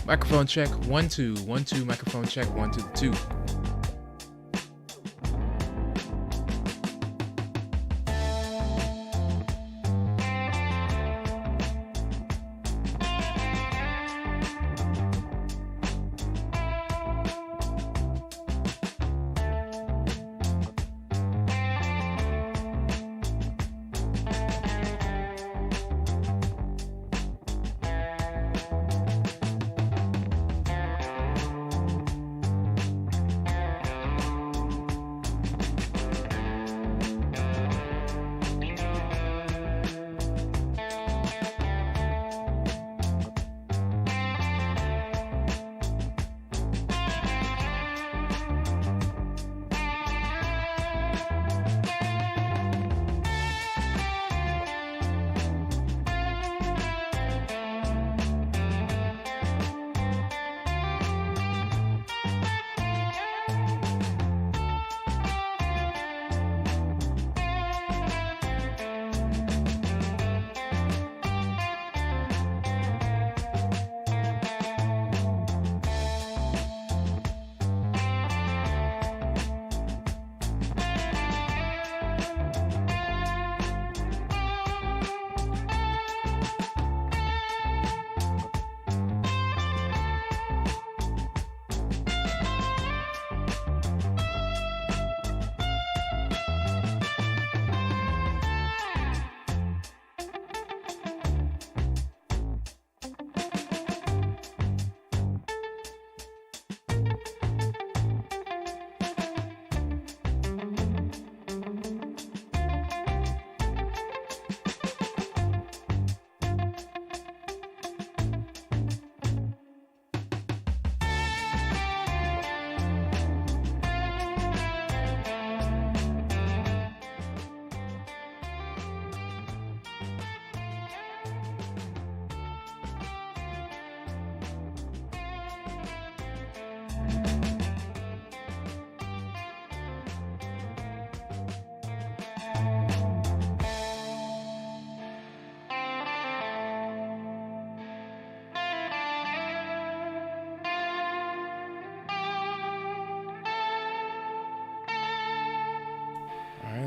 Microphone check, 1 2 1 2. Microphone check, 1 2 2.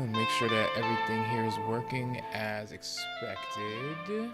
Make sure that everything here is working as expected.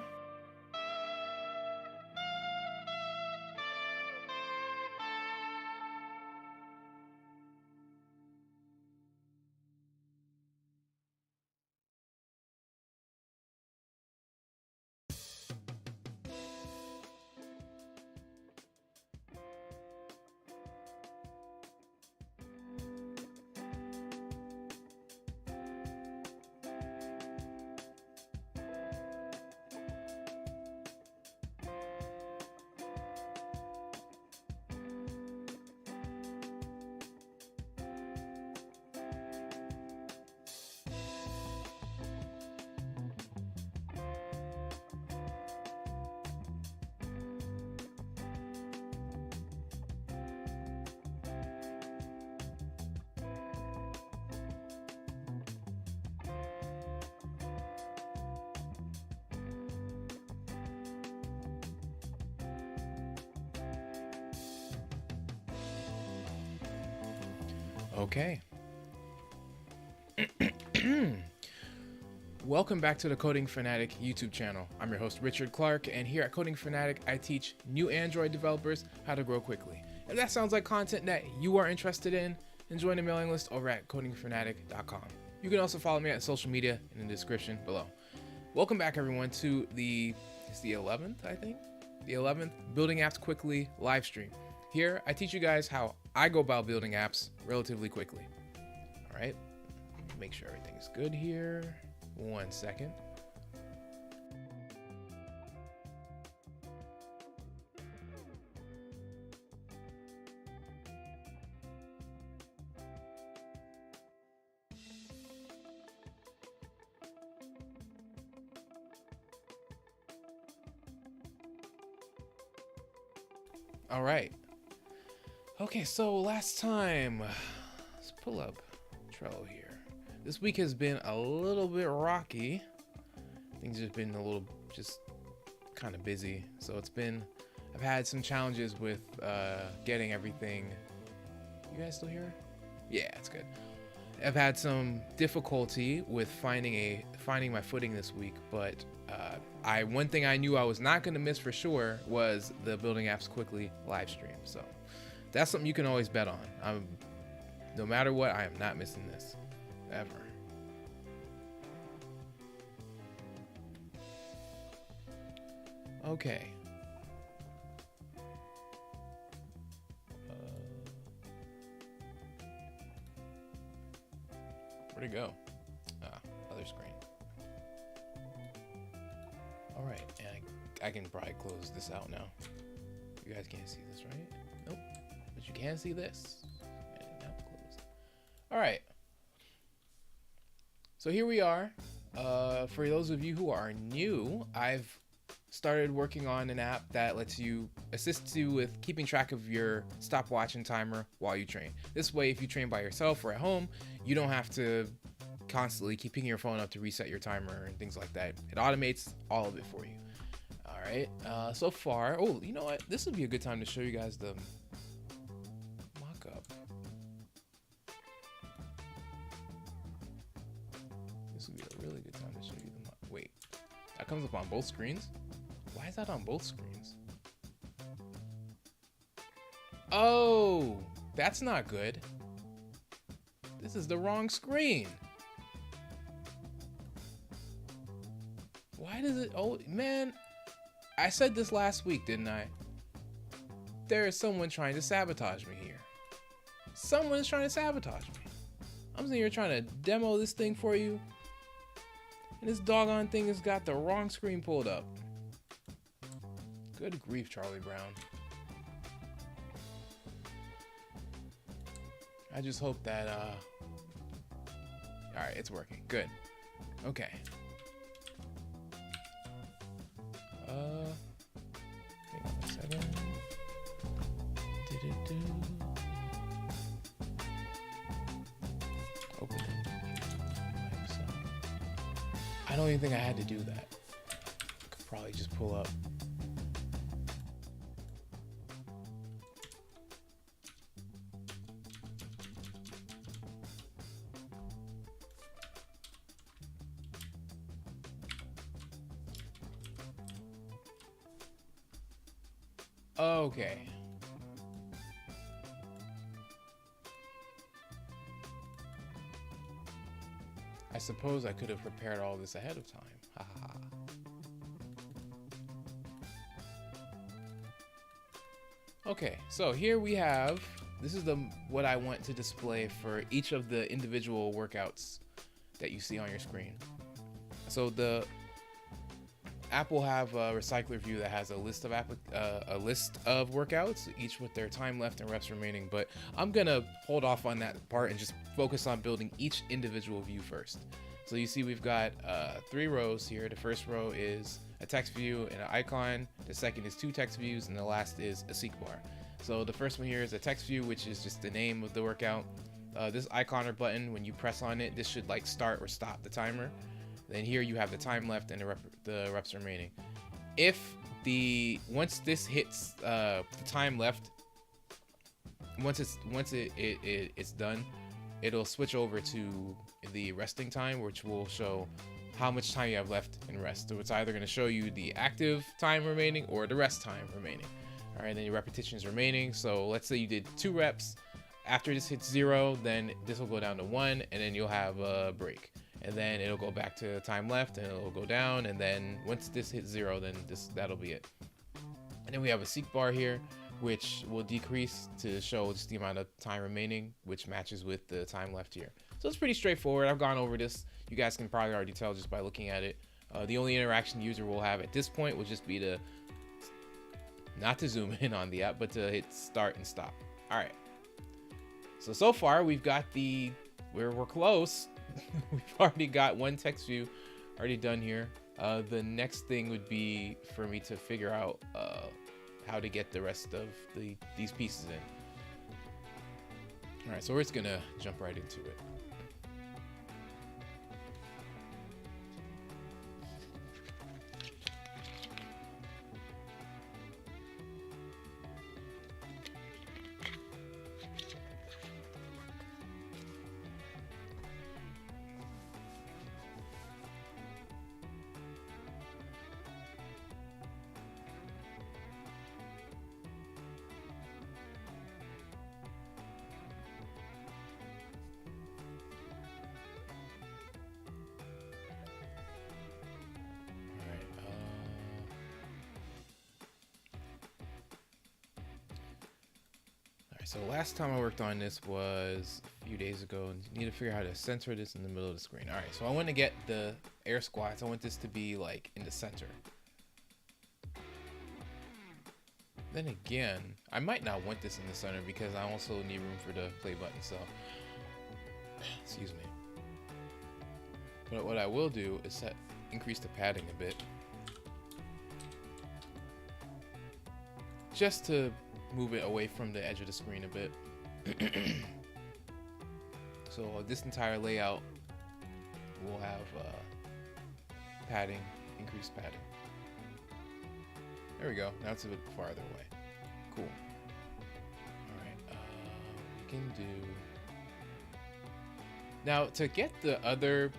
Okay. Welcome back to the Coding Fanatic YouTube channel. I'm your host, Richard Clark, and here at Coding Fanatic, I teach new Android developers how to grow quickly. If that sounds like content that you are interested in, then join the mailing list over at codingfanatic.com. You can also follow me at social media in the description below. Welcome back, everyone, to it's the 11th, I think? The 11th Building Apps Quickly live stream. Here, I teach you guys how I go about building apps relatively quickly. All right, make sure everything is good here. 1 second. All right. Okay, so last time, let's pull up Trello here. This week has been a little bit rocky. Things have been a little just kind of busy. So it's been I've had some challenges with getting everything. You guys still here? Yeah, it's good. I've had some difficulty with finding my footing this week, but one thing I knew I was not going to miss for sure was the Building Apps Quickly live stream. So that's something you can always bet on. No matter what, I am not missing this ever. Okay. Where'd it go? Other screen. All right, and I can probably close this out now. You guys can't see this, right? Nope. But you can see this. And now close. All right. So here we are. For those of you who are new, I've started working on an app that assists you with keeping track of your stopwatch and timer while you train. This way, if you train by yourself or at home, you don't have to constantly keep picking your phone up to reset your timer and things like that. It automates all of it for you. All right. So far, oh, you know what? This would be a good time to show you guys the mockup. This would be a really good time to show you the wait. That comes up on both screens? Why is that on both screens? Oh, that's not good. This is the wrong screen. Why does it? Oh, man. I said this last week, didn't I? There is someone trying to sabotage me here. Someone's trying to sabotage me. I'm sitting here trying to demo this thing for you. And this doggone thing has got the wrong screen pulled up. Good grief, Charlie Brown. I just hope that, alright, it's working. Good. Okay. Hang on a second. Open it. Like so. I don't even think I had to do that. I could probably just pull up. Okay. I suppose I could have prepared all this ahead of time. Ha ha ha. Okay, so here we have, this is what I want to display for each of the individual workouts that you see on your screen. So the app will have a recycler view that has a list of workouts, each with their time left and reps remaining. But I'm gonna hold off on that part and just focus on building each individual view first. So you see we've got 3 rows here. The first row is a text view and an icon. The second is 2 text views, and the last is a seek bar. So the first one here is a text view, which is just the name of the workout. This icon or button, when you press on it, this should like start or stop the timer. Then here you have the time left and the reps remaining. Once this hits the time left, once it's done, it'll switch over to the resting time, which will show how much time you have left in rest. So it's either going to show you the active time remaining or the rest time remaining. All right, then your repetitions remaining. So let's say you did 2 reps. After this hits 0, then this will go down to 1, and then you'll have a break. And then it'll go back to time left, and it'll go down, and then once this hits 0, then that'll be it. And then we have a seek bar here, which will decrease to show just the amount of time remaining, which matches with the time left here. So it's pretty straightforward. I've gone over this. You guys can probably already tell just by looking at it. The only interaction the user will have at this point will just be not to zoom in on the app, but to hit start and stop. All right. So far we've got we're close. We've already got 1 text view already done here. The next thing would be for me to figure out how to get the rest of these pieces in. All right, so we're just gonna jump right into it. So last time I worked on this was a few days ago, and you need to figure out how to center this in the middle of the screen. All right, so I want to get the air squats. I want this to be like in the center. Then again, I might not want this in the center because I also need room for the play button, so excuse me. But what I will do is increase the padding a bit, just to move it away from the edge of the screen a bit. So this entire layout will have padding, increased padding. There we go. Now it's a bit farther away. Cool. All right. We can do. Now to get the other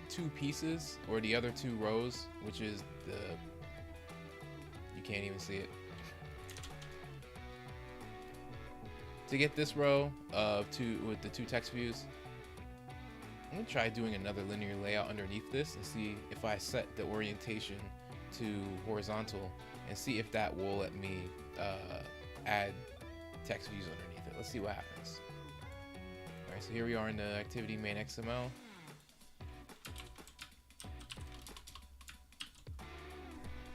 two pieces, or the other two rows, which is the, you can't even see it. To get this row of with the two text views, I'm gonna try doing another linear layout underneath this and see if I set the orientation to horizontal and see if that will let me add text views underneath it. Let's see what happens. All right, so here we are in the activity main XML.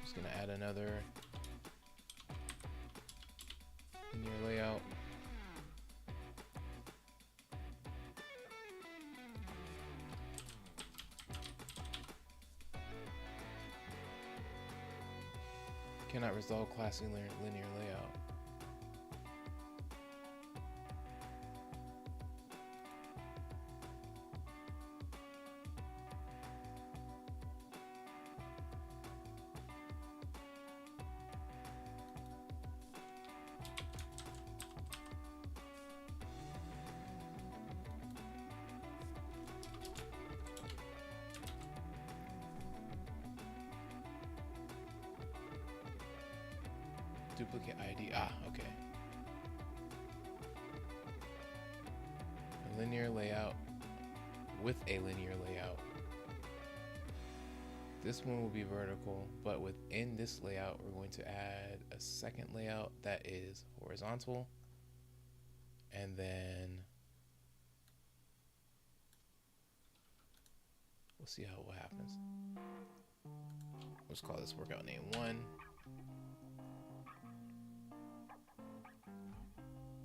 Just gonna add another linear layout. Cannot resolve classic linear layout. Duplicate ID. Ah, okay. A linear layout with a linear layout. This one will be vertical, but within this layout, we're going to add a second layout that is horizontal. And then we'll see what happens. Let's call this workout name 1.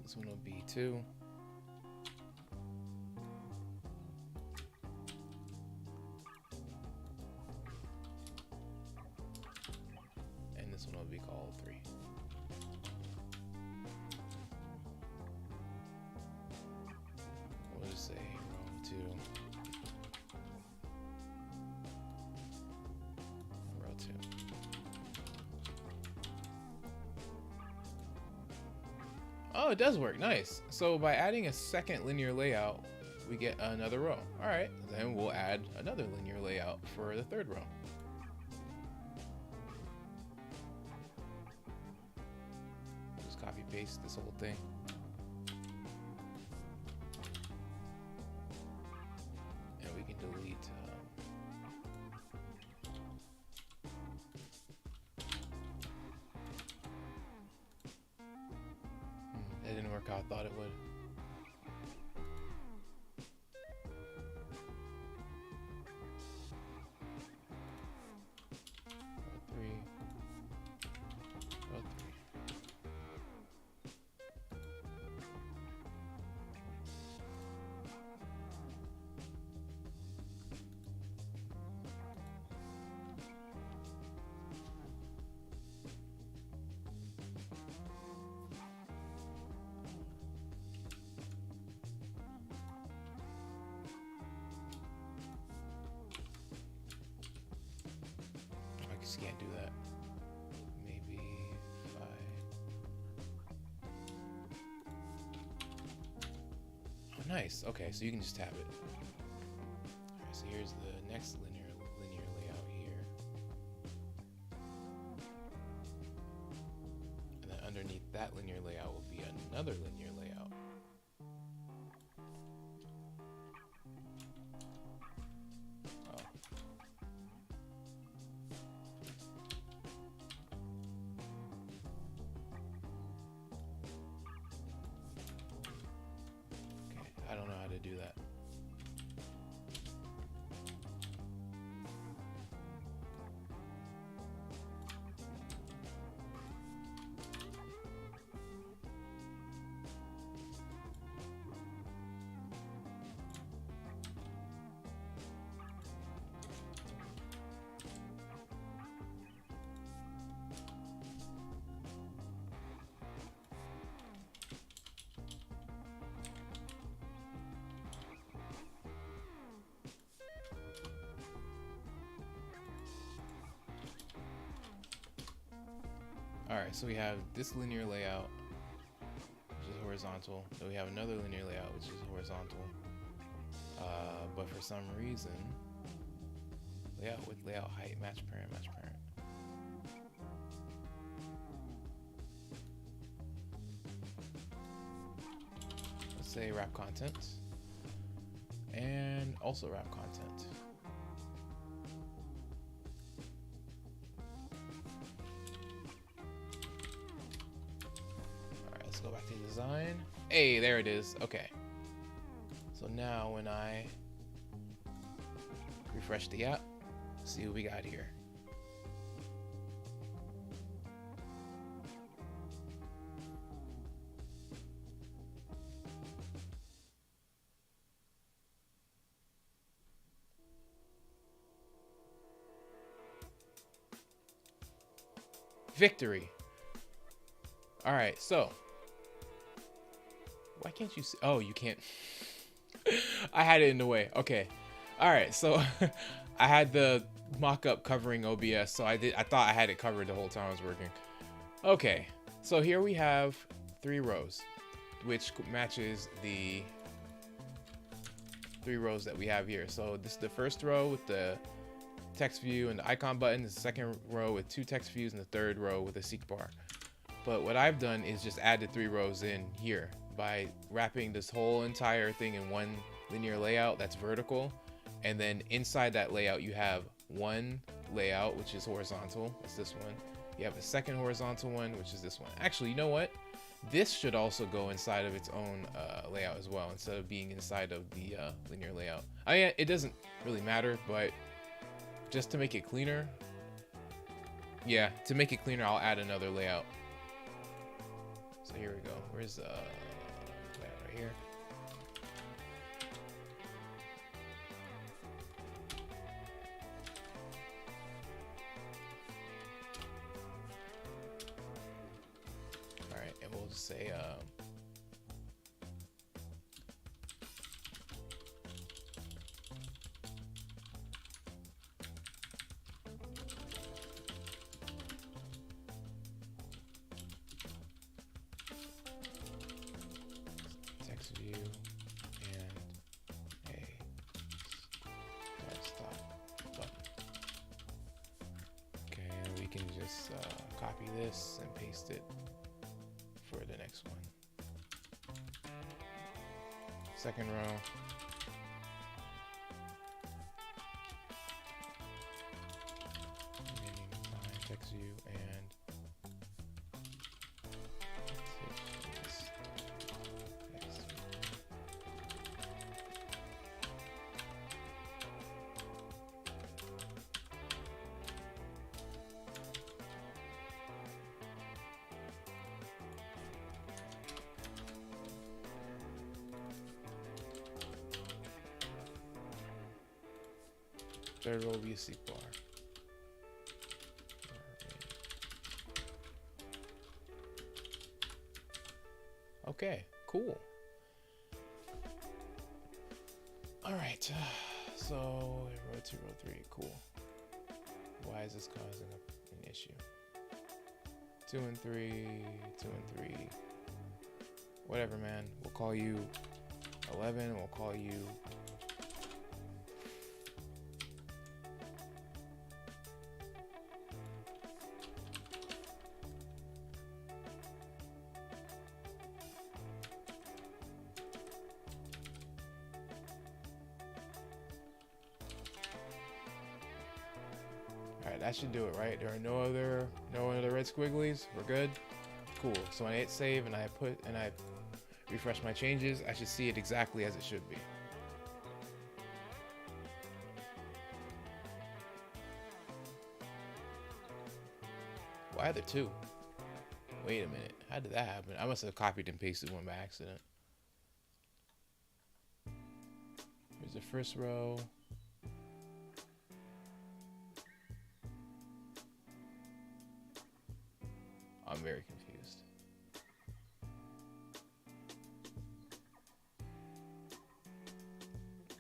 This one will be 2. And this one will be called 3. We'll just say row 2. Row 2. Oh, it does work. Nice. So by adding a second linear layout, we get another row. All right, then we'll add another linear layout for the third row. Just copy paste this whole thing. And we can delete that didn't work out. I thought it would. Row 3. Row 3. I just can't do that. Maybe if I... Oh, nice. Okay, so you can just tap it. Alright, so here's the next linear layout here. And then underneath that linear layout will be another linear layout. to do that. Alright, so we have this linear layout, which is horizontal. Then we have another linear layout, which is horizontal. But for some reason, layout with layout height, match parent, match parent. Let's say wrap content. And also wrap content. Let's go back to design. Hey, there it is. Okay. So now when I refresh the app, see what we got here. Victory. All right, so why can't you see? Oh, you can't. I had it in the way. Okay. All right. So I had the mock-up covering OBS. So I thought I had it covered the whole time I was working. Okay. So here we have 3 rows, which matches the 3 rows that we have here. So this is the first row with the text view and the icon button. The second row with 2 text views and the third row with a seek bar. But what I've done is just added 3 rows in here by wrapping this whole entire thing in one linear layout that's vertical, and then inside that layout you have one layout which is horizontal. It's this one. You have a second horizontal one, which is this one. Actually, you know what? This should also go inside of its own layout as well, instead of being inside of the linear layout. It doesn't really matter, but just to make it cleaner, yeah, to make it cleaner, I'll add another layout. So here we go. Where's layout right here? All right, and we'll just say text view and a stop button. Okay, and we can just copy this and paste it for the next one. Second row. Text view and third row will be a seek bar. Okay, cool. All right, so row 2, row 3, cool. Why is this causing an issue? 2 and 3, 2 and 3. Whatever, man. We'll call you 11. We'll call you . Alright, that should do it, right? There are no other red squigglies. We're good. Cool. So when I hit save and I refresh my changes, I should see it exactly as it should be. Why are there two? Wait a minute. How did that happen? I must have copied and pasted one by accident. Here's the first row. I'm very confused.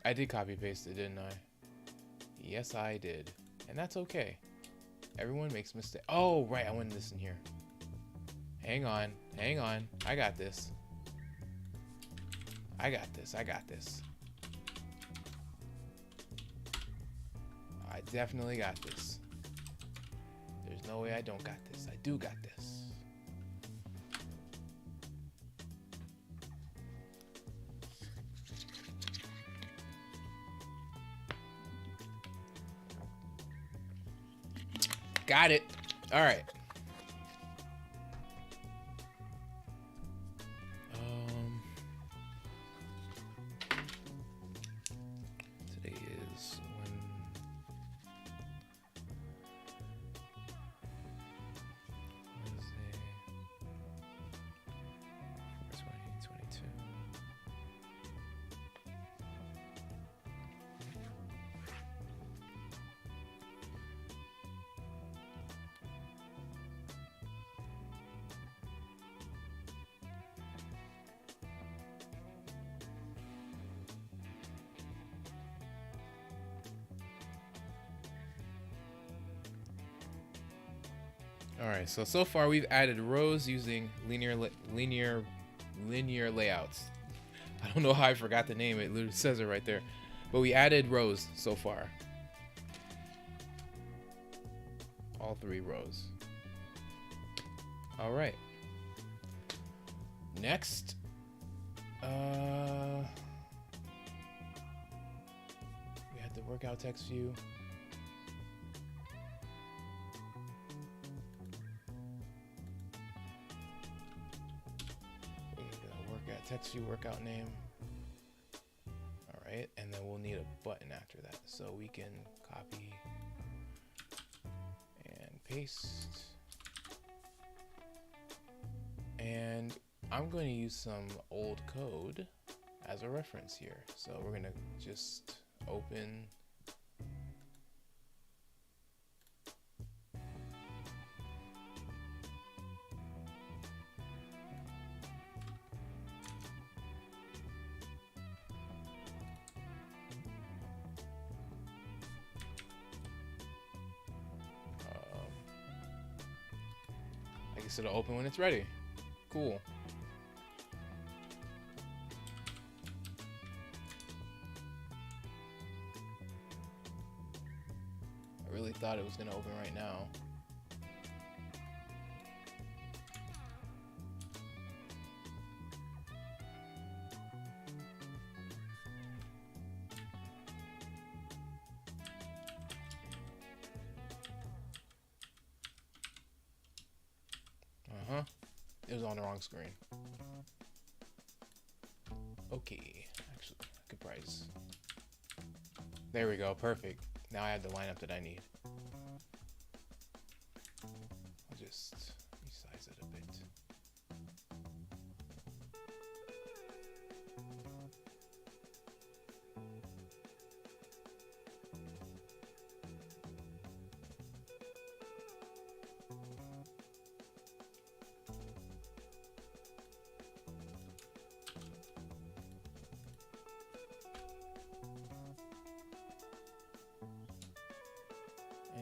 I did copy paste it, didn't I? Yes, I did. And that's okay. Everyone makes mistakes. Oh, right. I wanted this in here. Hang on. Hang on. I got this. I got this. I got this. I definitely got this. There's no way I don't got this. I do got this. Got it. All right. Today is Wednesday, 2022. All right, so far we've added rows using linear layouts. I don't know how I forgot the name. It literally says it right there. But we added rows so far. All 3 rows. All right. Next, we had the workout text view. Text view workout name. All right, and then we'll need a button after that, so we can copy and paste. And I'm going to use some old code as a reference here. So we're going to just open I guess it'll open when it's ready. Cool. I really thought it was going to open right now. It was on the wrong screen. Okay, actually, good price. There we go, perfect. Now I have the lineup that I need. I'll just resize it a bit.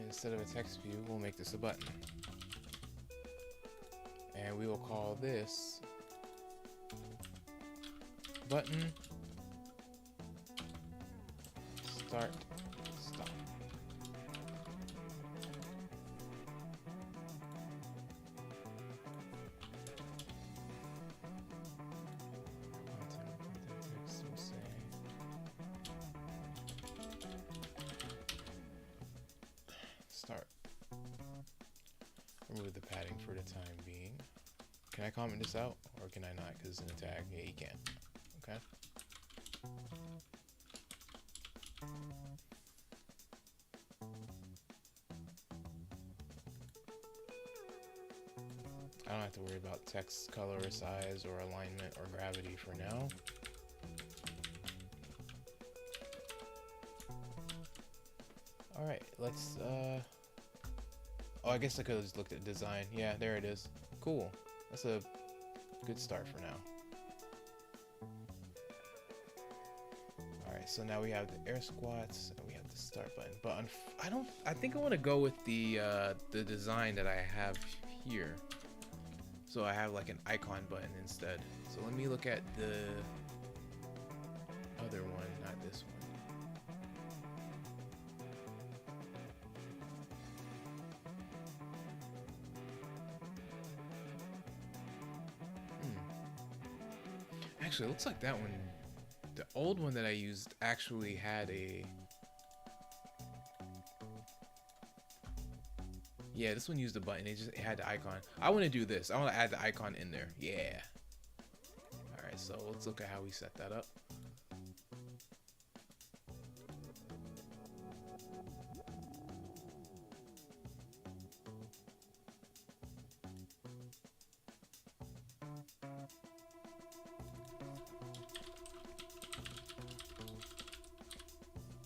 Instead of a text view, we'll make this a button. And we will call this button start stop. Start. Remove the padding for the time being. Can I comment this out, or can I not? Because it's in a tag. Yeah, you can. Okay. I don't have to worry about text color or size or alignment or gravity for now. Alright, let's oh, I guess I could have just looked at design. Yeah, there it is. Cool. That's a good start for now. Alright, so now we have the air squats and we have the start button. But I think I want to go with the design that I have here. So I have like an icon button instead. So let me look at the other one, not this one. Actually, it looks like that one, the old one that I used actually had a... Yeah, this one used the button. It had the icon. I want to do this. I want to add the icon in there. Yeah. Alright, so let's look at how we set that up.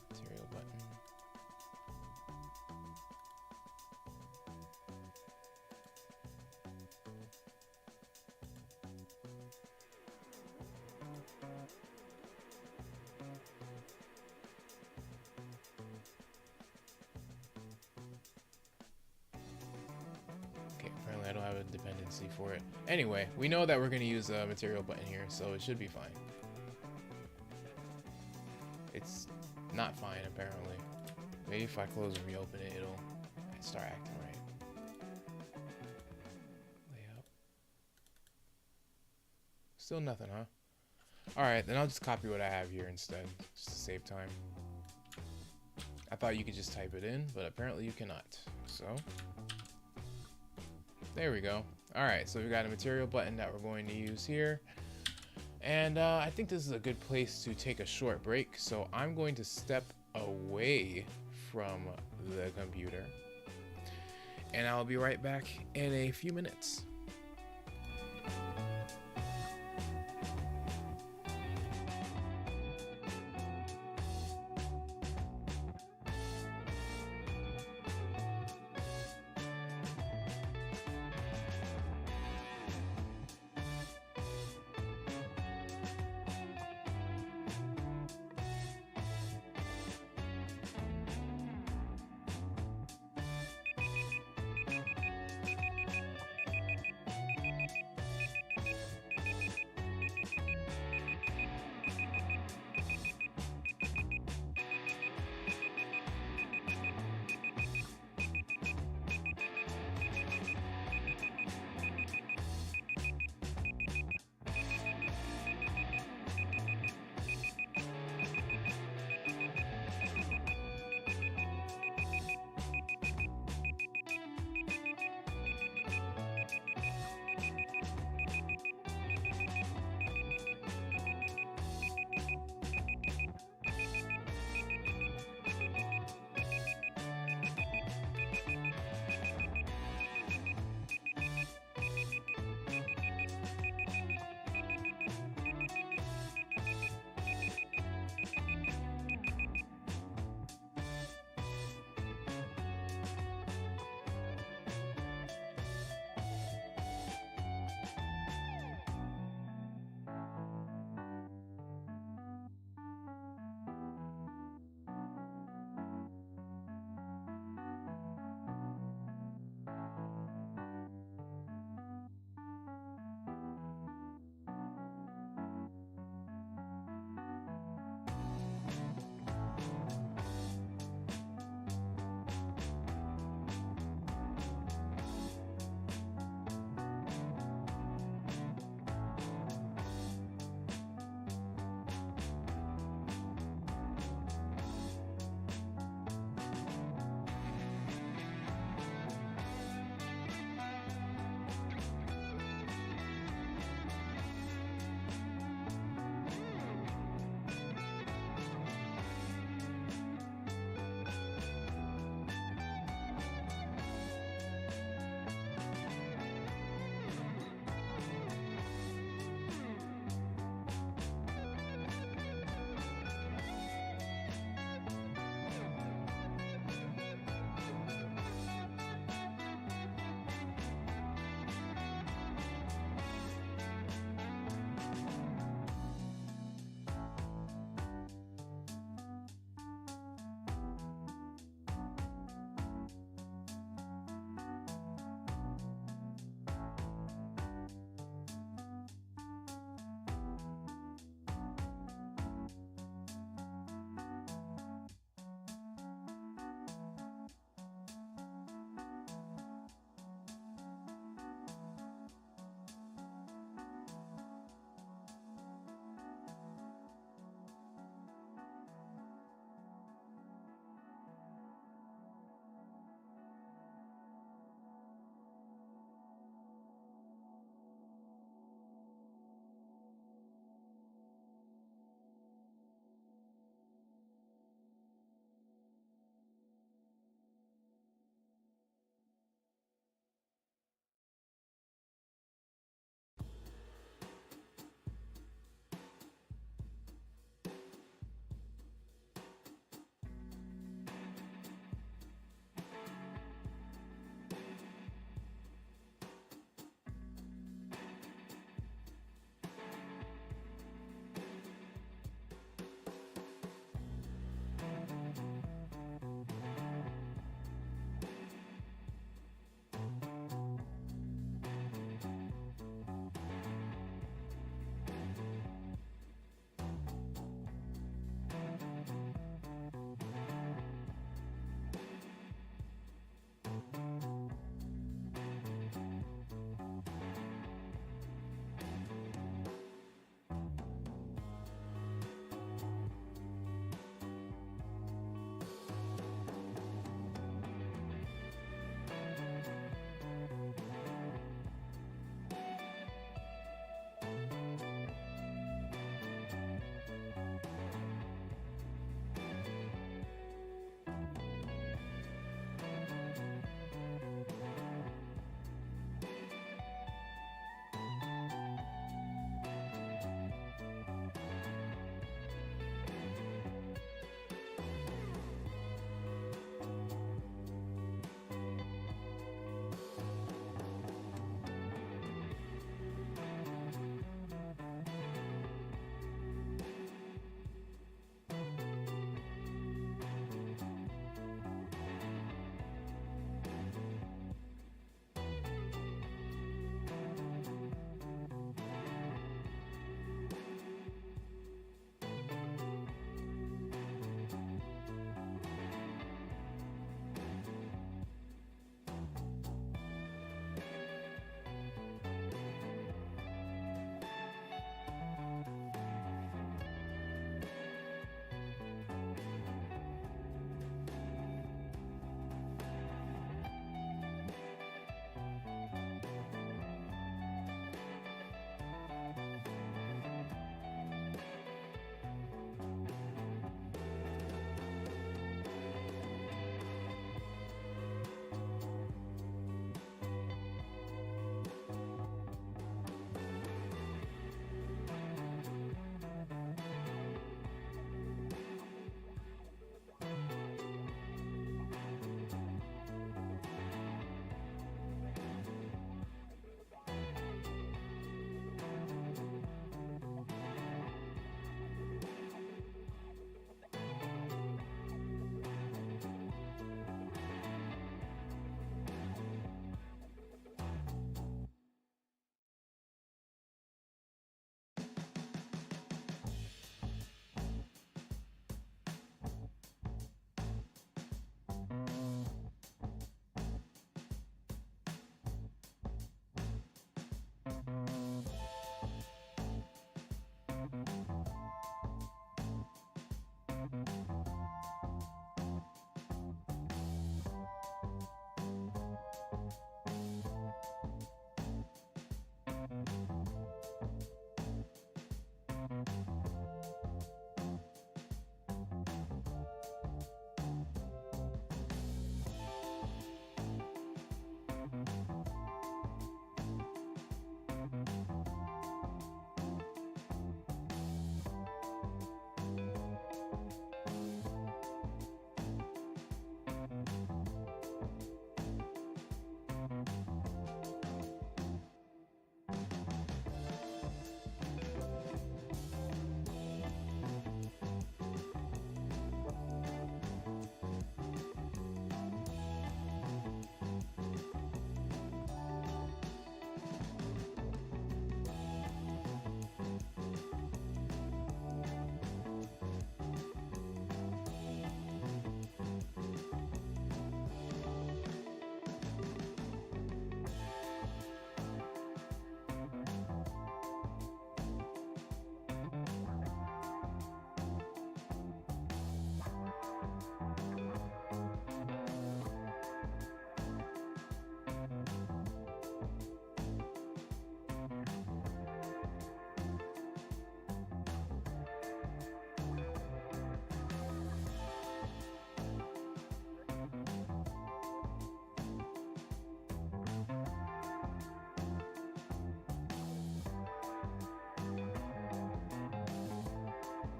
Material button. Okay, apparently I don't have a dependency for it. Anyway, we know that we're going to use a material button here, so it should be fine. It's not fine, apparently. Maybe if I close and reopen it, it'll start acting right. Layout. Still nothing, huh? Alright, then I'll just copy what I have here instead, just to save time. I thought you could just type it in, but apparently you cannot. So, there we go. Alright, so we've got a material button that we're going to use here. And I think this is a good place to take a short break. So I'm going to step away from the computer. And I'll be right back in a few minutes.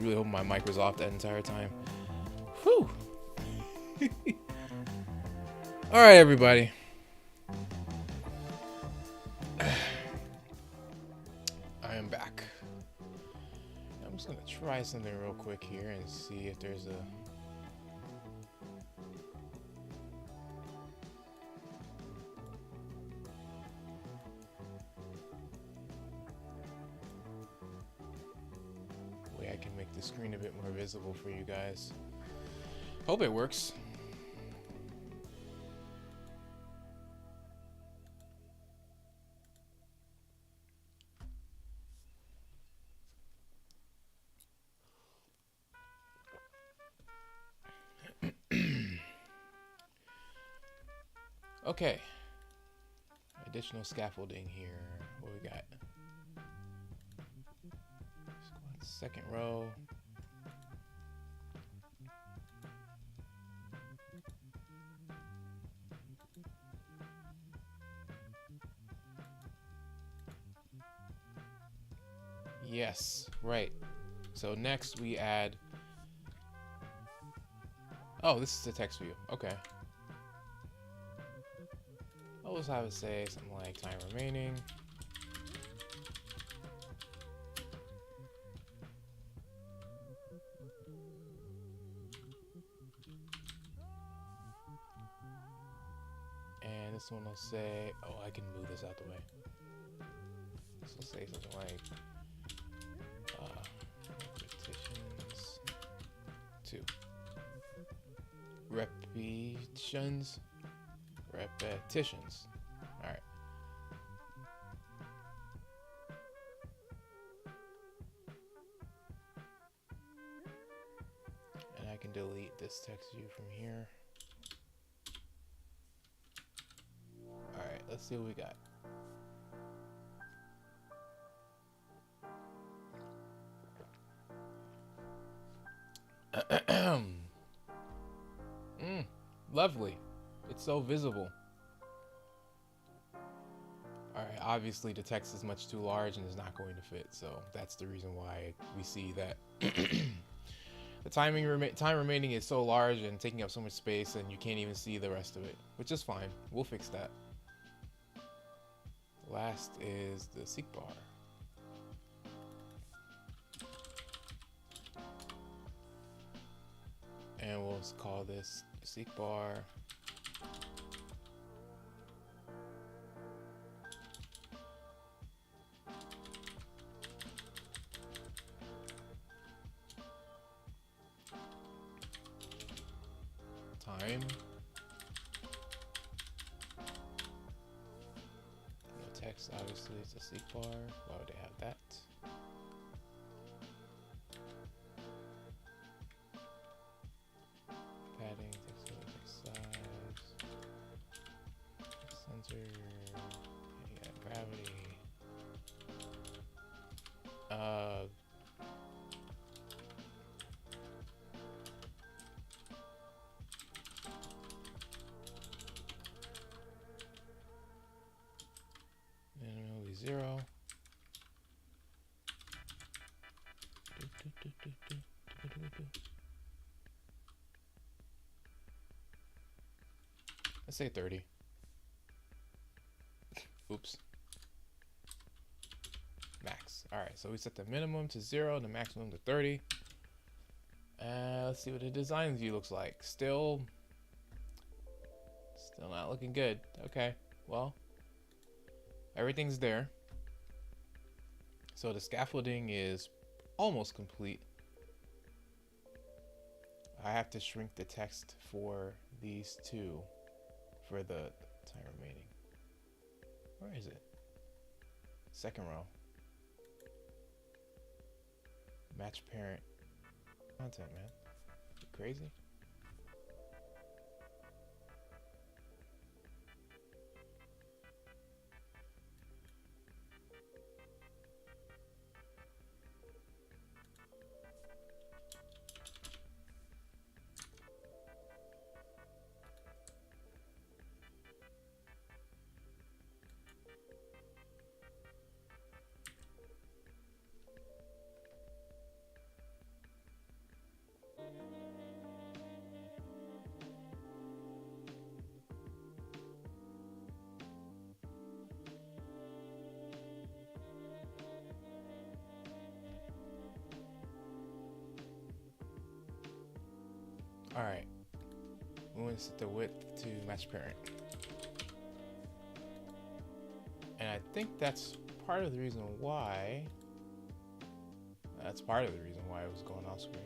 Really hope my mic was off that entire time. Whew. All right, everybody. I am back. I'm just gonna try something real quick here and see if there's a way I can make the screen a bit more visible for you guys. Hope it works. Okay. Additional scaffolding here. What we got? Second row. Yes, right. So next we add. Oh, this is the text view. Okay. I'll just have it say something like time remaining. And this one will say, oh, I can move this out the way. This will say something like repetitions 2. Repetitions. All right. And I can delete this text view from here. All right, let's see what we got. Lovely. It's so visible. All right, obviously the text is much too large and is not going to fit, so that's the reason why we see that the time remaining is so large and taking up so much space and you can't even see the rest of it, which is fine. We'll fix that. Last is the seek bar. And we'll call this seek bar. Time. No text, obviously, it's a seek bar. Why would they have that? Padding, text width, text size, center, yeah, gravity. Minimum will be 0. Let's say 30. Oops. Max. All right, so we set the minimum to 0, the maximum to 30. Let's see what the design view looks like. Still not looking good. Okay, well, everything's there. So the scaffolding is almost complete. I have to shrink the text for these two for the time remaining. Where is it? Second row. Match parent content, man. You crazy? All right, we want to set the width to match parent. And I think that's part of the reason why. That's part of the reason why it was going off screen.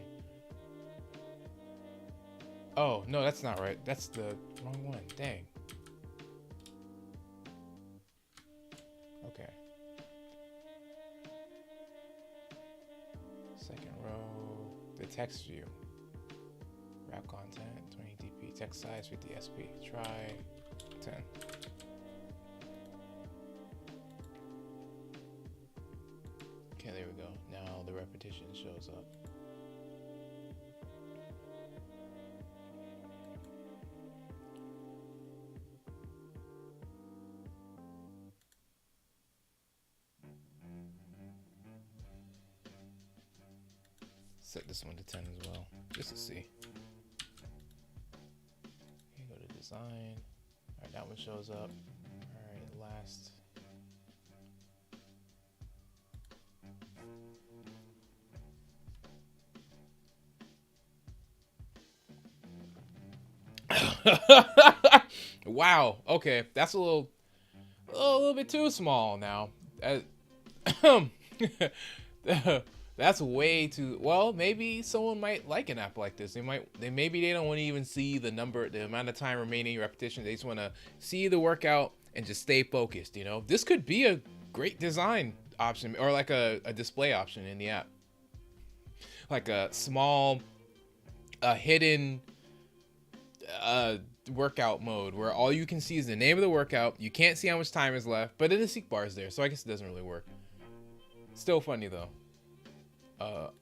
Oh, no, that's not right. That's the wrong one. Dang. Okay. Second row, the text view. Wrap content, 20 dp, text size 50 sp. Try 10. Okay, there we go. Now the repetition shows up. Set this one to 10 as well, just to see. Okay, go to design. All right, that one shows up. All right, last. Wow. Okay, that's a little bit too small now. That's way too well. Maybe someone might like an app like this. Maybe they don't want to even see the amount of time remaining repetition. They just want to see the workout and just stay focused. You know, this could be a great design option, or like a display option in the app, like a small, hidden workout mode where all you can see is the name of the workout. You can't see how much time is left, but then the seek bar is there, so I guess it doesn't really work. Still funny though.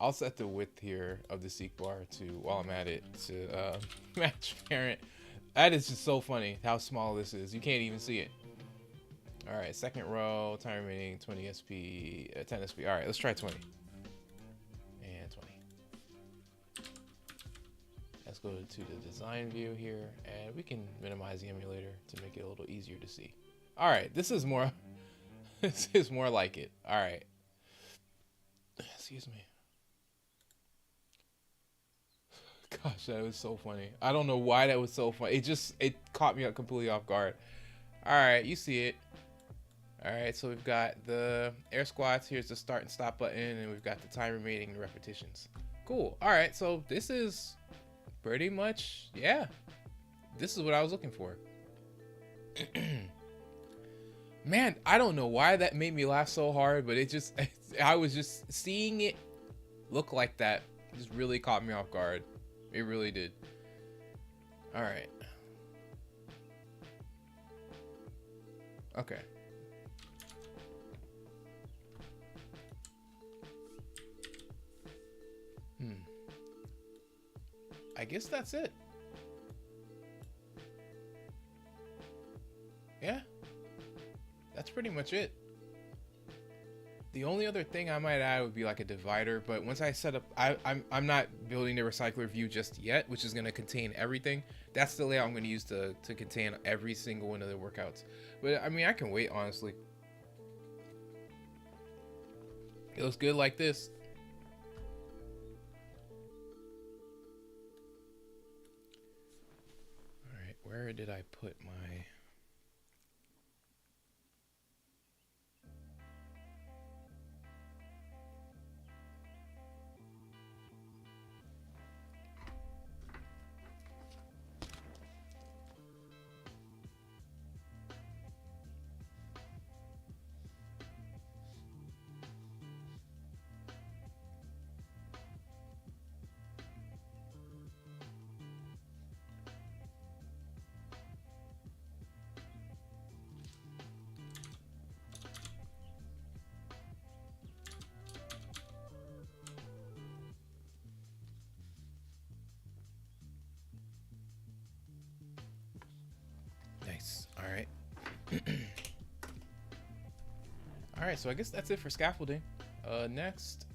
I'll set the width here of the seek bar to, while I'm at it, to match parent. That is just so funny how small this is. You can't even see it. All right, second row, time remaining 20 SP, 10 SP. All right, let's try 20. And 20. Let's go to the design view here, and we can minimize the emulator to make it a little easier to see. All right, this is more, this is more like it. All right. Excuse me. Gosh, that was so funny. I don't know why that was so funny. It caught me completely off guard. All right, you see it. All right, so we've got the air squats. Here's the start and stop button, and we've got the time remaining and repetitions. Cool. All right, so this is pretty much, yeah, this is what I was looking for. Man, I don't know why that made me laugh so hard, but I was just seeing it look like that. It just really caught me off guard. It really did. All right. Okay. I guess that's it. Yeah. That's pretty much it. The only other thing I might add would be like a divider, but once I set up, I'm not building the recycler view just yet, which is going to contain everything. That's the layout I'm going to use to contain every single one of the workouts. But I mean, I can wait, honestly. It looks good like this. All right, where did I put my... Nice. All right. All right, so I guess that's it for scaffolding. Next,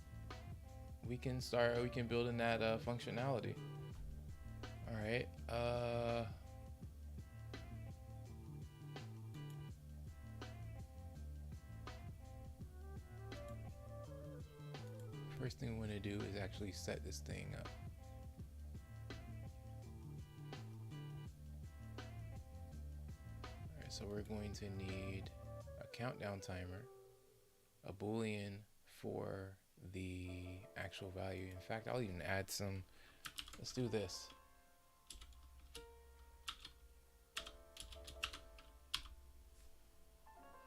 we can build in that functionality. All right. First thing we want to do is actually set this thing up. going to need a countdown timer, a boolean for the actual value. In fact, I'll even add some. Let's do this.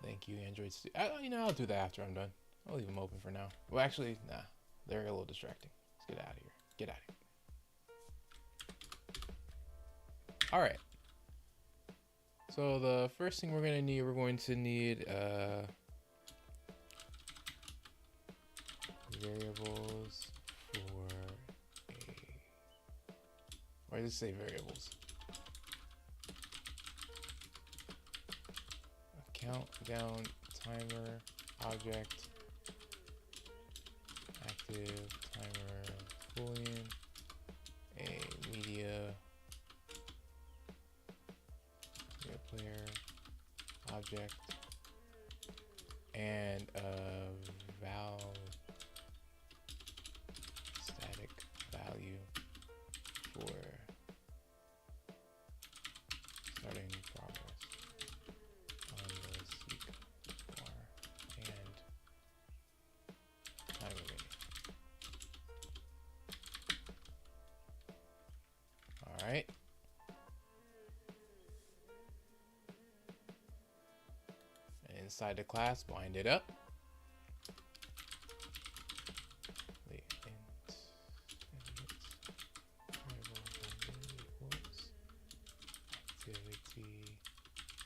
Thank you, Android. I'll do that after I'm done. I'll leave them open for now. Well, actually, nah, they're a little distracting. Let's get out of here. Get out of here. All right. So the first thing we're going to need variables for why does it say variables? A countdown timer object, active timer boolean, a media player object, and a static value for starting progress on the seek bar and time remaining. All right. Inside the class, bind it up. The int activity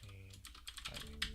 main timing.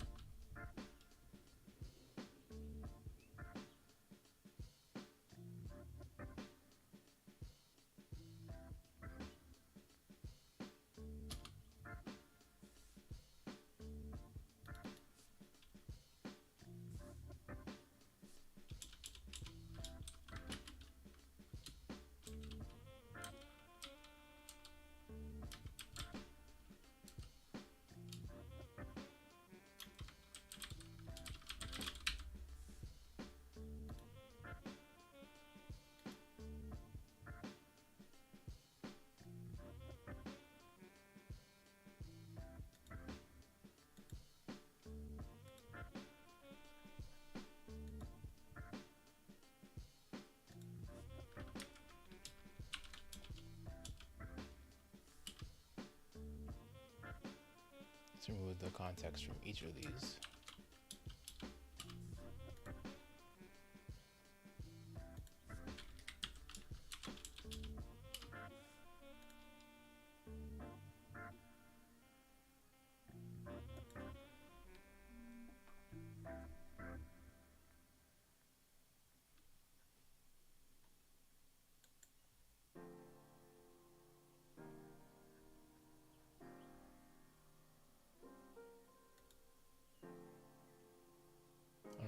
Let's remove the context from each of these.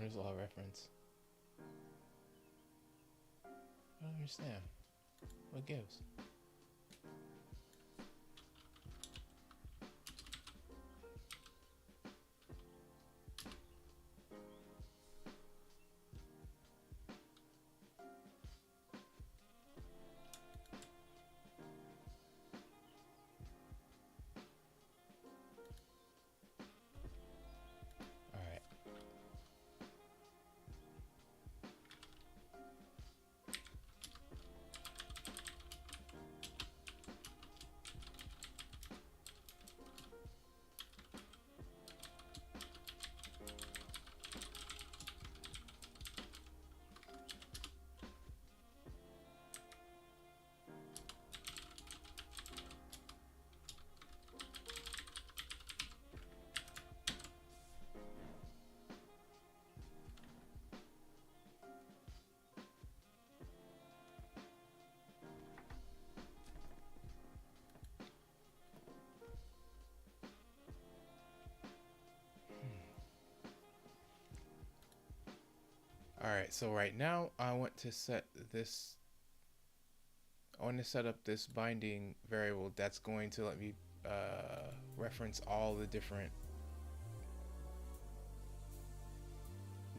There's a lot of reference. I don't understand. What gives? Alright, so right now I want to set up this binding variable that's going to let me reference all the different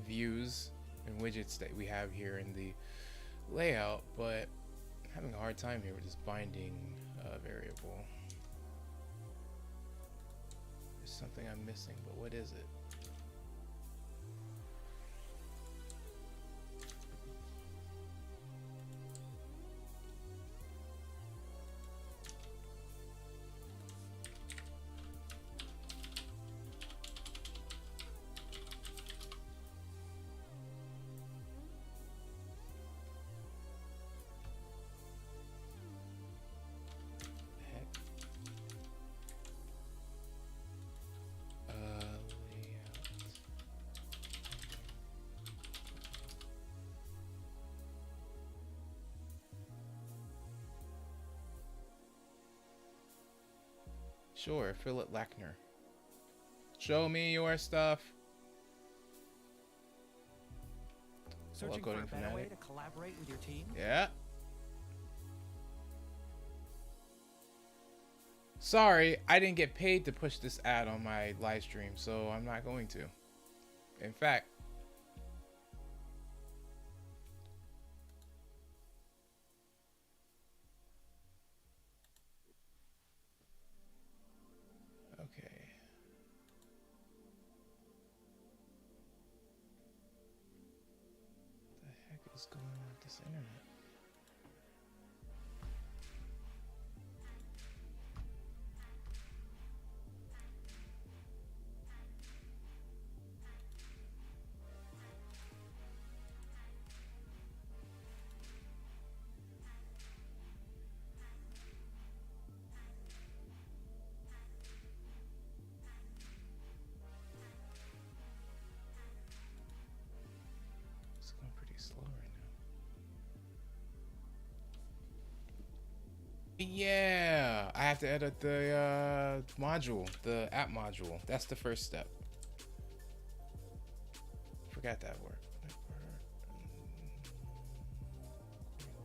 views and widgets that we have here in the layout, but I'm having a hard time here with this binding variable. There's something I'm missing, but what is it? Sure, Philip Lackner. Show me your stuff. Searching for a better way to collaborate with your team? Yeah. Sorry, I didn't get paid to push this ad on my live stream, so I'm not going to. In fact, okay. What the heck is going on with this internet? It's going pretty slow right now. Yeah, I have to edit the module, the app module. That's the first step. Forgot that word.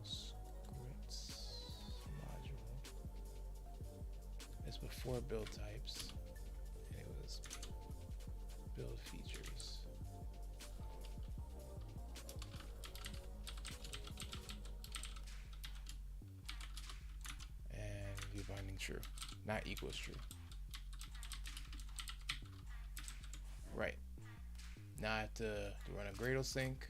Scripts module. It's before build types. And it was build features. And view binding true, not equals true. Right. Now I have to run a Gradle sync.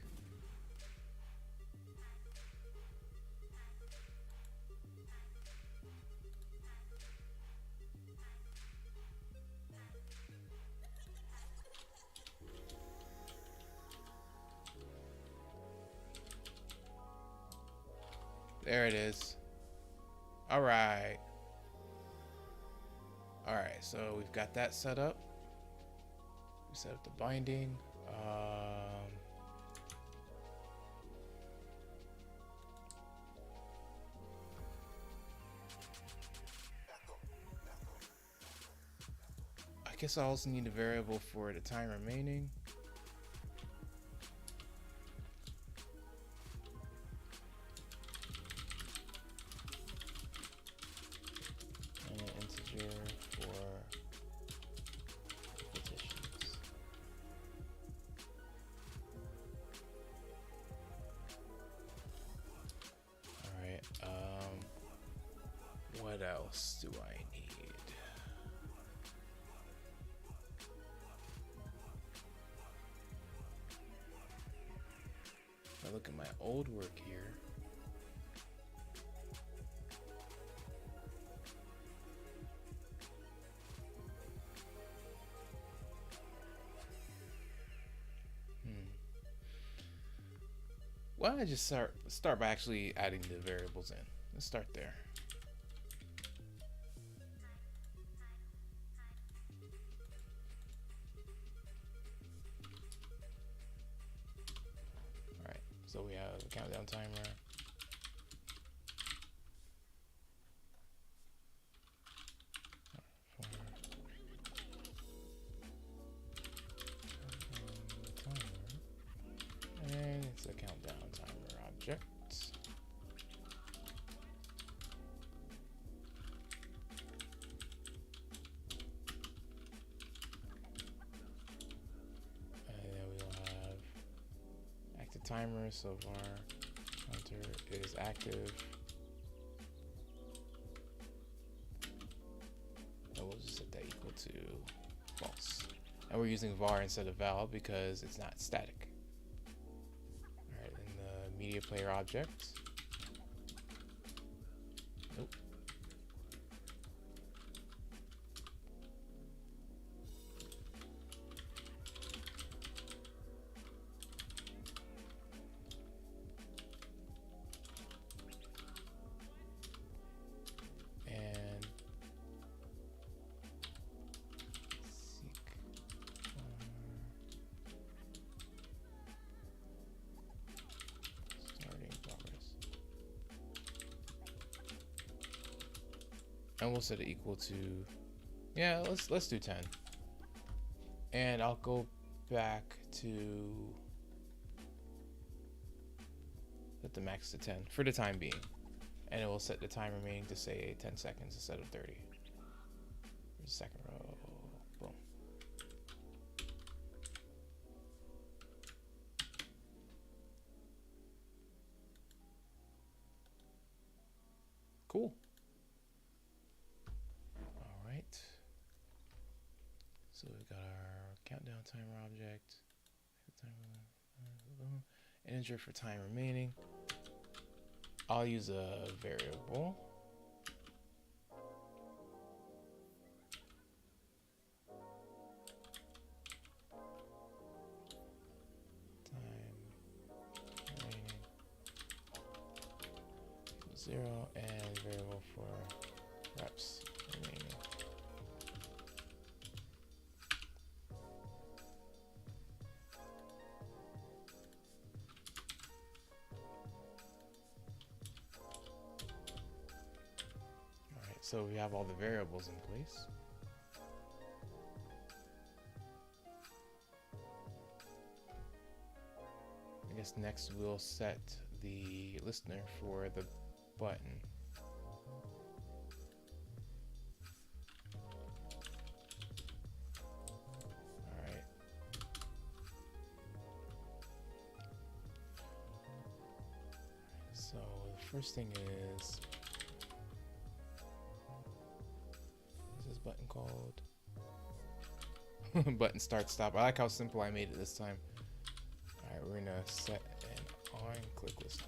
There it is. All right. All right, so we've got that set up. We set up the binding. I guess I also need a variable for the time remaining. And an integer for repetitions. All right. What else do I need? If I look at my old work here. Why don't I just start by actually adding the variables in? Let's start there. All right, so we have a countdown timer. And it's a countdown timer object. And then we'll have active timer, so our counter is active. And we'll just set that equal to And we're using var instead of val because it's not static. All right, in the media player object. Nope. And we'll set it equal to, yeah, let's do 10. And I'll go back to set the max to 10 for the time being. And it will set the time remaining to say 10 seconds instead of 30. Here's the second row. Boom. Cool. So we've got our countdown timer object, integer for time remaining. I'll use a variable. Time remaining equals 0 and variable for reps remaining. So we have all the variables in place. I guess next we'll set the listener for the button. All right. So the first thing is, button called button start stop. I like how simple I made it this time. All right, we're gonna set an on click listener.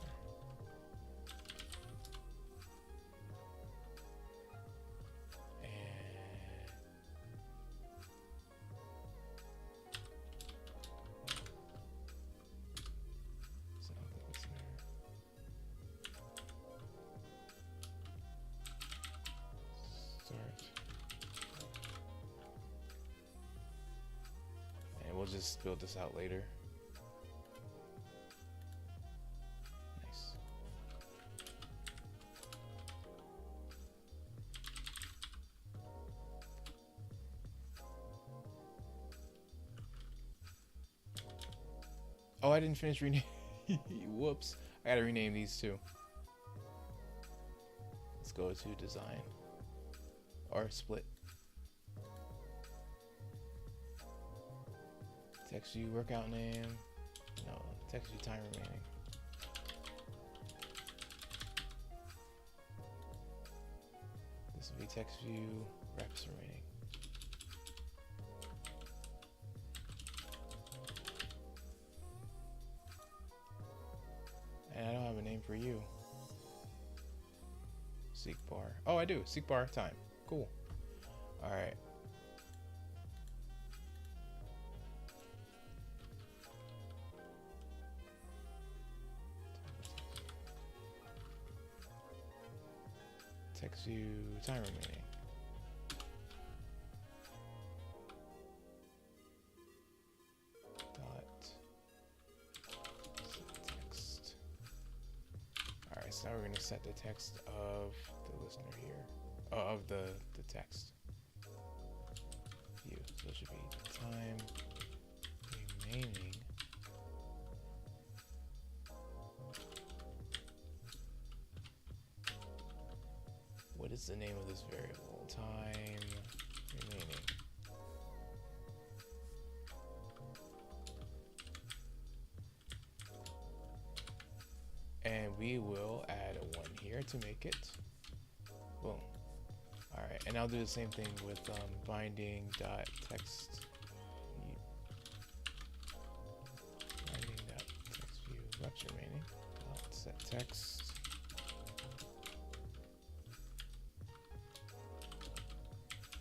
We'll just build this out later. Nice. Oh, I didn't finish renaming. Whoops. I gotta rename these too. Let's go to design or split. Text view workout name. No, text view time remaining. This will be text view reps remaining. And I don't have a name for you. Seek bar. Oh, I do. Seek bar time. Cool. All right. Text view time remaining. Dot text. All right, so now we're going to set the text of the listener here, of the text view. So it should be time remaining. What is the name of this variable? Time remaining. And we will add a 1 here to make it. Boom. All right, and I'll do the same thing with binding dot text text.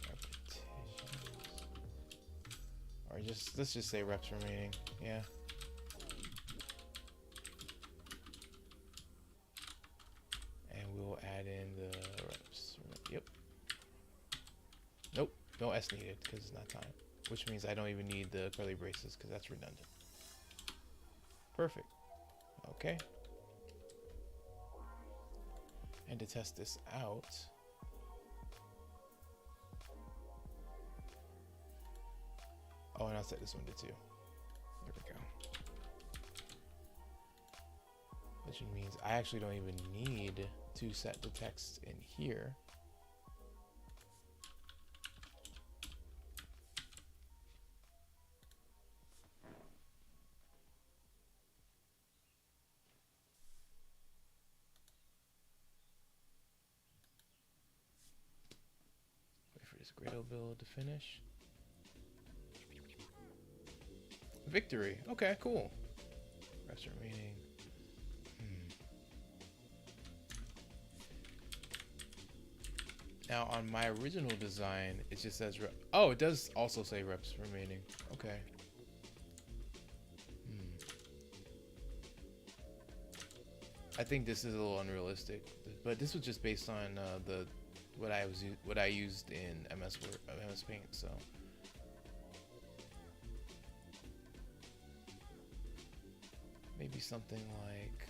Repetitions. Or just, let's just say reps remaining. Yeah. And we'll add in the reps. Yep. Nope. No S needed because it's not time. Which means I don't even need the curly braces because that's redundant. Perfect. Okay. And to test this out, oh, and I'll set this one to 2. There we go. Which means I actually don't even need to set the text in here. Gradle build to finish. Victory. Okay, cool. Rest remaining. Now on my original design, it just says oh, it does also say reps remaining. Okay. I think this is a little unrealistic, but this was just based on what I used in MS Paint, so maybe something like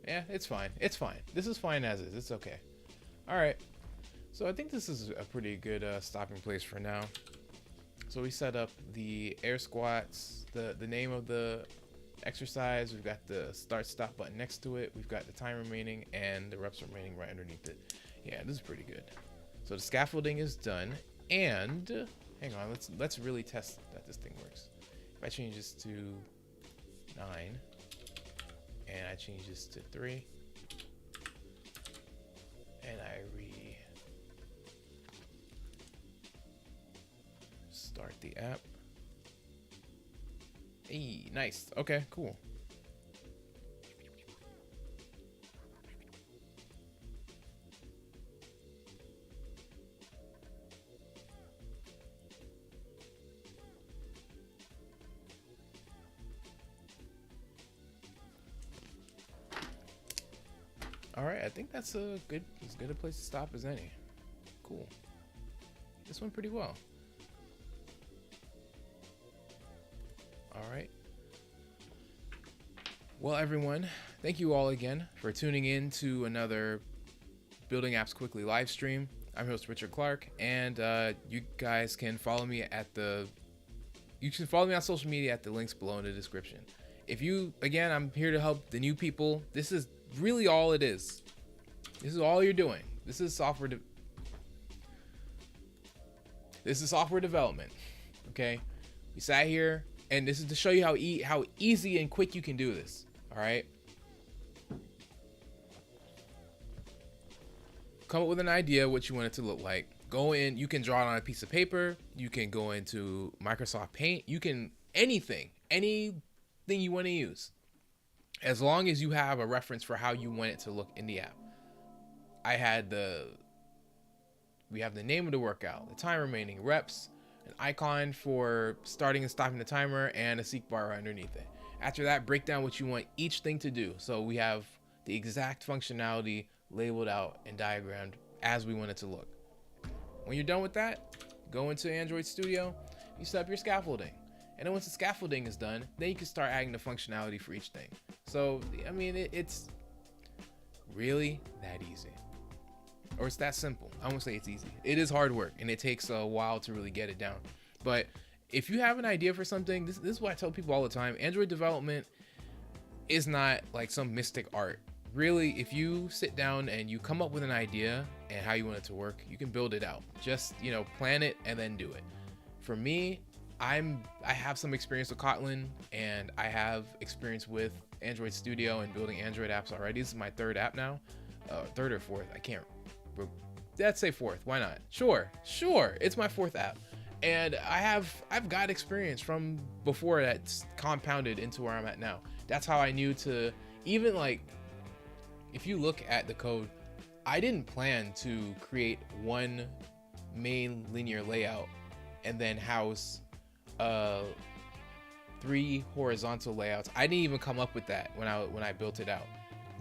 yeah, it's fine. It's fine. This is fine as is. It's okay. All right. So I think this is a pretty good stopping place for now. So we set up the air squats, the name of the exercise. We've got the start stop button next to it. We've got the time remaining and the reps remaining right underneath it. Yeah, this is pretty good. So the scaffolding is done, and hang on, let's really test that this thing works. If I change this to 9 and I change this to 3 and I start the app. Hey, nice. Okay, cool. All right, I think that's as good a place to stop as any. Cool. This went pretty well. All right. Well, everyone, thank you all again for tuning in to another Building Apps Quickly live stream. I'm your host Richard Clark, and you guys can follow me on social media at the links below in the description. Again, I'm here to help the new people. This is really all it is. This is all you're doing. This is software development. Okay, we sat here. And this is to show you how easy and quick you can do this. All right. Come up with an idea what you want it to look like. Go in. You can draw it on a piece of paper. You can go into Microsoft Paint. You can anything you want to use, as long as you have a reference for how you want it to look in the app. We have the name of the workout, the time remaining, reps, an icon for starting and stopping the timer, and a seek bar right underneath it. After that, break down what you want each thing to do. So we have the exact functionality labeled out and diagrammed as we want it to look. When you're done with that, go into Android Studio, you set up your scaffolding. And then once the scaffolding is done, then you can start adding the functionality for each thing. So, I mean, it's really that easy. Or it's that simple. I won't say it's easy. It is hard work, and it takes a while to really get it down. But if you have an idea for something, this is what I tell people all the time. Android development is not like some mystic art. Really, if you sit down and you come up with an idea and how you want it to work, you can build it out. Just, plan it and then do it. For me, I have some experience with Kotlin, and I have experience with Android Studio and building Android apps already. This is my third app now. Third or fourth, I can't. Let's say fourth. Why not? Sure. It's my fourth app. And I've got experience from before that's compounded into where I'm at now. That's how I knew to, even like, if you look at the code, I didn't plan to create one main linear layout and then house 3 horizontal layouts. I didn't even come up with that when I built it out.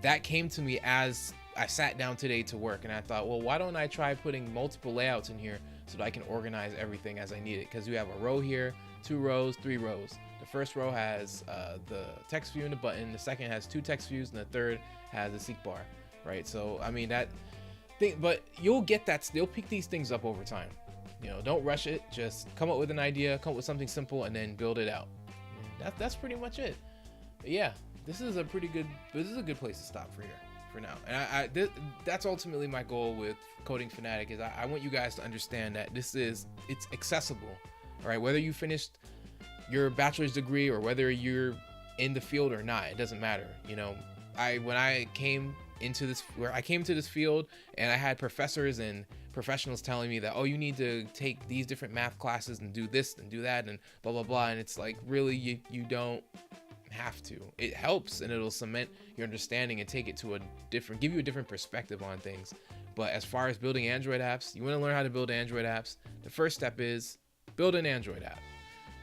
That came to me as I sat down today to work, and I thought, well, why don't I try putting multiple layouts in here so that I can organize everything as I need it? Because we have a row here, 2 rows, 3 rows. The first row has the text view and the button. The second has 2 text views, and the third has a seek bar, right? So I mean that thing, but you'll get that. They'll pick these things up over time. You know, don't rush it. Just come up with an idea, come up with something simple, and then build it out. That's pretty much it. But yeah, this is a good place to stop for now. And that's ultimately my goal with Coding Fanatic, is I want you guys to understand that it's accessible. All right, whether you finished your bachelor's degree or whether you're in the field or not, it doesn't matter. You know, when I came to this field, and I had professors and professionals telling me that, oh, you need to take these different math classes and do this and do that and blah blah blah, and it's like, really, you don't have to. It helps, and it'll cement your understanding and take it to give you a different perspective on things. But as far as building Android apps, you want to learn how to build Android apps, the first step is build an Android app.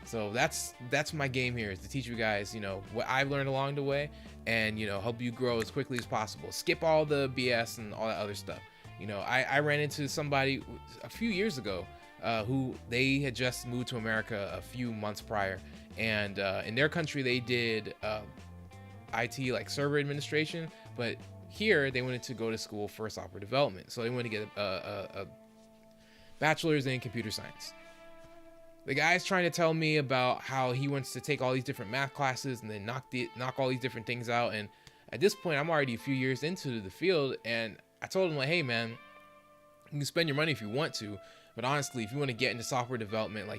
So that's my game here, is to teach you guys, you know, what I've learned along the way, and, you know, help you grow as quickly as possible. Skip all the BS and all that other stuff. You know, I ran into somebody a few years ago who they had just moved to America a few months prior, and in their country they did IT, like server administration, but here they wanted to go to school for software development. So they wanted to get a bachelor's in computer science. The guy's trying to tell me about how he wants to take all these different math classes and then knock all these different things out. And at this point, I'm already a few years into the field, and I told him, like, hey man, you can spend your money if you want to, but honestly, if you want to get into software development,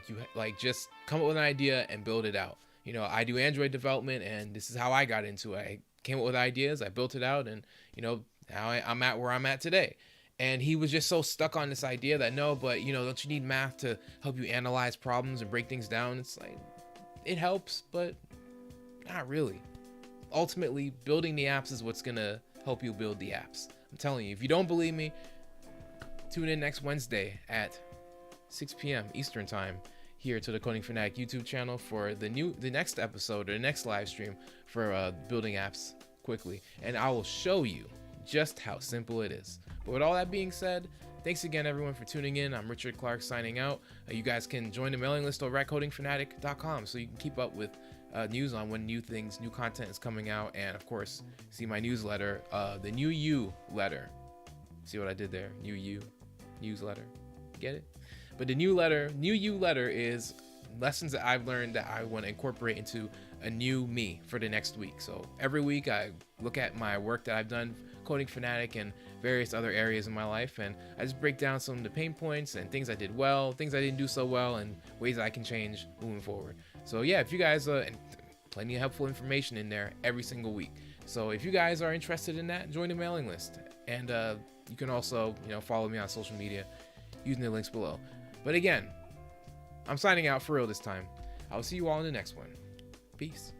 just come up with an idea and build it out. You know, I do Android development, and this is how I got into it. I came up with ideas, I built it out, and, you know, now I'm at where I'm at today. And he was just so stuck on this idea that, no, but, you know, don't you need math to help you analyze problems and break things down? It's like, it helps, but not really. Ultimately, building the apps is what's going to help you build the apps. I'm telling you, if you don't believe me, tune in next Wednesday at 6 p.m. Eastern time here to the Coding Fanatic YouTube channel for the next episode or the next live stream for building apps quickly. And I will show you just how simple it is. But with all that being said, thanks again everyone for tuning in. I'm Richard Clark signing out. You guys can join the mailing list over at codingfanatic.com so you can keep up with news on when new content is coming out, and of course see my newsletter, the New You letter. See what I did there? New You newsletter. Get it? But the New You letter is lessons that I've learned that I want to incorporate into a new me for the next week. So every week I look at my work that I've done, Coding Fanatic, and various other areas in my life, and I just break down some of the pain points and things I did well, things I didn't do so well, and ways I can change moving forward. So yeah, if you guys and plenty of helpful information in there every single week. So if you guys are interested in that, join the mailing list, and you can also, you know, follow me on social media using the links below. But again, I'm signing out for real this time. I'll see you all in the next one. Peace.